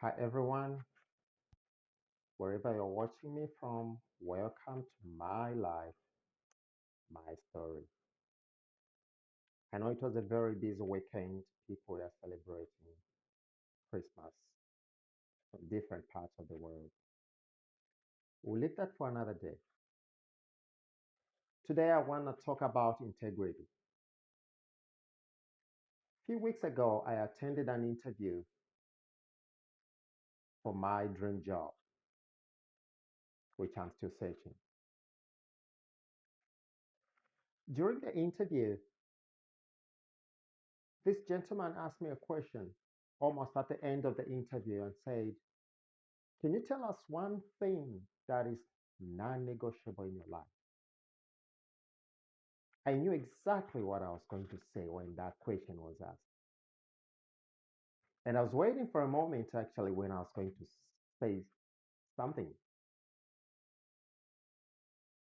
Hi everyone, wherever you're watching me from, welcome to my life, my story. I know it was a very busy weekend. People were celebrating Christmas from different parts of the world. We'll leave that for another day. Today I want to talk about integrity. A few weeks ago, I attended an interview for my dream job, which I'm still searching. During the interview, this gentleman asked me a question almost at the end of the interview and said, can you tell us one thing that is non negotiable in your life? I knew exactly what I was going to say when that question was asked. And I was waiting for a moment actually when I was going to say something.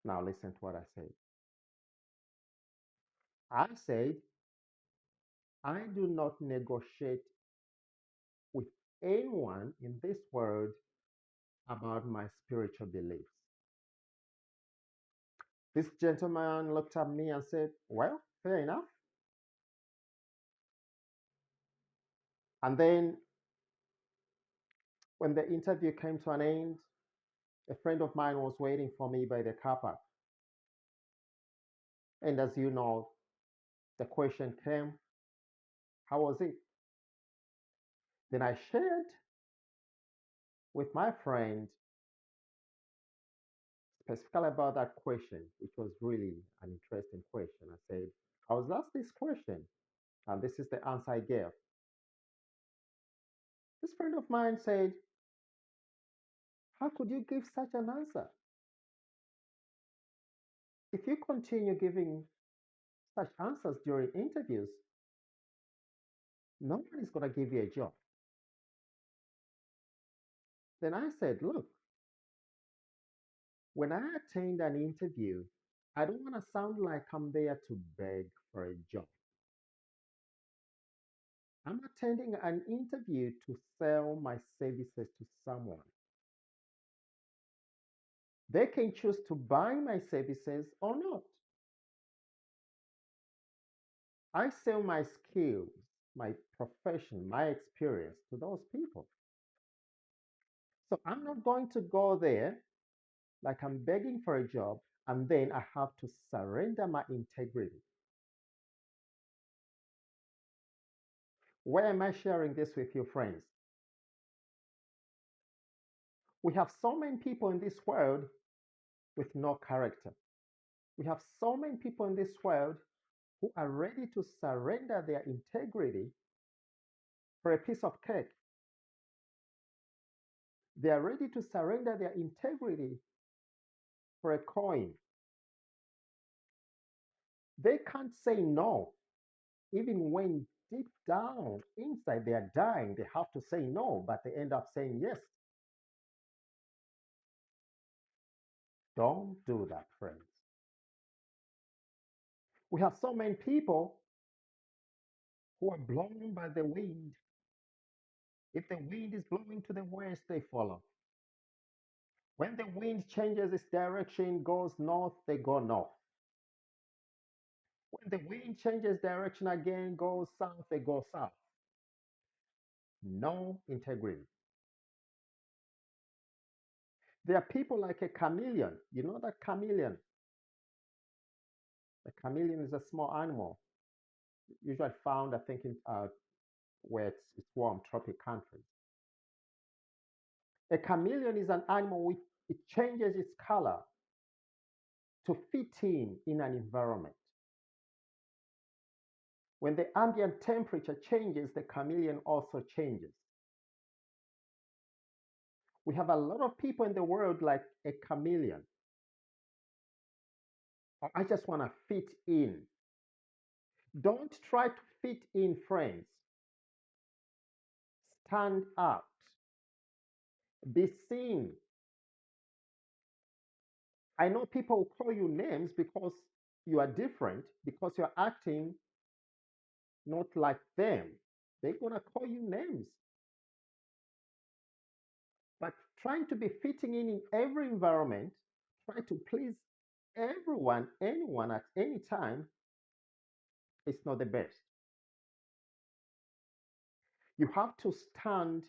Now, listen to what I said. I said, I do not negotiate with anyone in this world about my spiritual beliefs. This gentleman looked at me and said, well, fair enough. And then when the interview came to an end, a friend of mine was waiting for me by the car park. And as you know, the question came, how was it? Then I shared with my friend specifically about that question, which was really an interesting question. I said, I was asked this question, and this is the answer I gave. This friend of mine said, how could you give such an answer? If you continue giving such answers during interviews, no one is going to give you a job. Then I said, look, when I attend an interview, I don't want to sound like I'm there to beg for a job. I'm attending an interview to sell my services to someone. They can choose to buy my services or not. I sell my skills, my profession, my experience to those people. So I'm not going to go there like I'm begging for a job and then I have to surrender my integrity. Why am I sharing this with you, friends? We have so many people in this world with no character. We have so many people in this world who are ready to surrender their integrity for a piece of cake. They are ready to surrender their integrity for a coin. They can't say no, even when deep down inside they are dying, they have to say no, but they end up saying yes. Don't do that, friends. We have so many people who are blown by the wind. If the wind is blowing to the west, they follow. When the wind changes its direction, goes north, they go north. When the wind changes direction again, goes south, they go south. No integrity. There are people like a chameleon. You know that chameleon? A chameleon is a small animal, usually found, I think, in where it's warm, tropic countries. A chameleon is an animal which it changes its color to fit in an environment. When the ambient temperature changes, the chameleon also changes. We have a lot of people in the world like a chameleon. I just want to fit in. Don't try to fit in, friends. Stand out. Be seen. I know people will call you names because you are different, because you're acting not like them. They're going to call you names. But trying to be fitting in every environment, try to please everyone, anyone at any time is not the best. You have to stand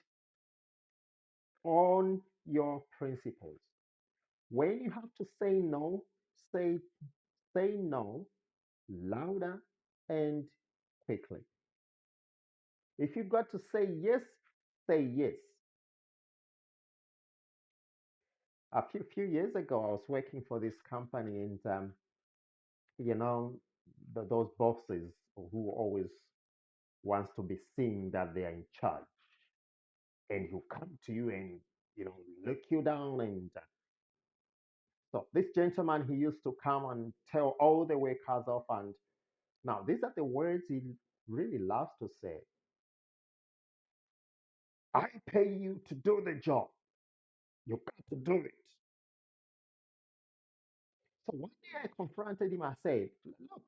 on your principles. When you have to say no, say say no louder and quickly. If you've got to say yes, say yes. A few years ago, I was working for this company, and you know, those bosses who always wants to be seen that they are in charge, and he'll come to you and look you down. And so this gentleman, he used to come and tell all the workers off. And now these are the words he really loves to say: "I pay you to do the job. You got to do it." So one day I confronted him. I said, "Look,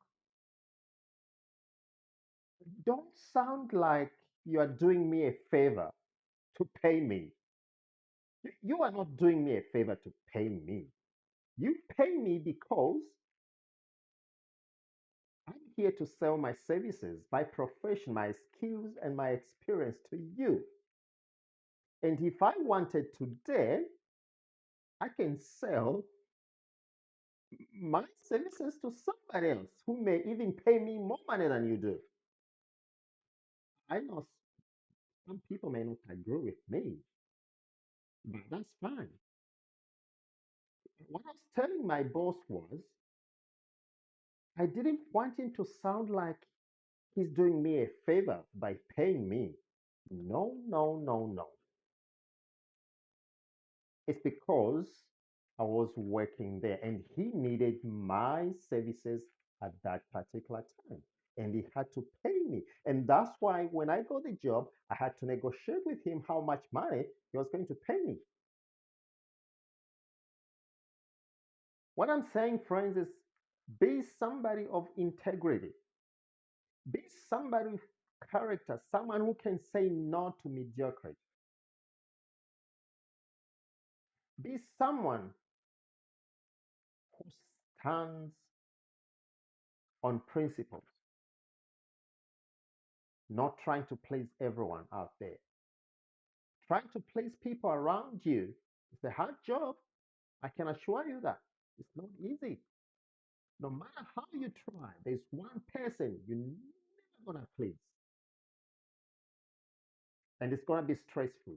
don't sound like you are doing me a favor to pay me. You are not doing me a favor to pay me. You pay me because I'm here to sell my services, my profession, my skills, and my experience to you. And if I wanted today, I can sell my services to somebody else who may even pay me more money than you do. I know some people may not agree with me, but that's fine." What I was telling my boss was, I didn't want him to sound like he's doing me a favor by paying me. No, no, no, no. It's because I was working there and he needed my services at that particular time. And he had to pay me. And that's why when I got the job, I had to negotiate with him how much money he was going to pay me. What I'm saying, friends, is be somebody of integrity, be somebody with character, someone who can say no to mediocrity, be someone who stands on principles, not trying to please everyone out there. Trying to please people around you is a hard job. I can assure you that. It's not easy. No matter how you try, there's one person you're never going to please, and it's going to be stressful.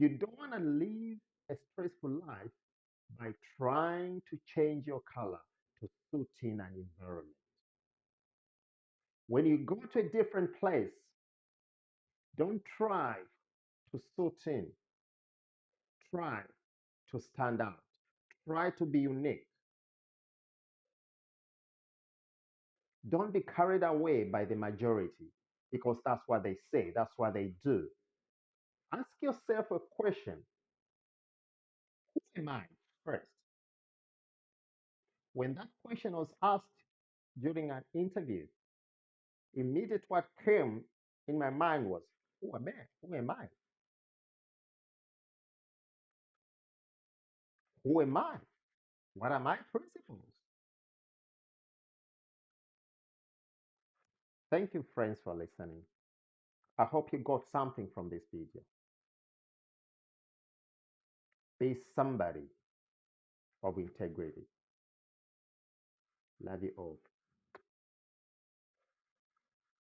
You don't want to live a stressful life by trying to change your color to suit in an environment. When you go to a different place, don't try to suit in. Try to stand out. Try to be unique. Don't be carried away by the majority because that's what they say, that's what they do. Ask yourself a question: who am I first? When that question was asked during an interview, immediate what came in my mind was, who am I? Who am I? Who am I? What are my principles? Thank you, friends, for listening. I hope you got something from this video. Be somebody of integrity. Love you all.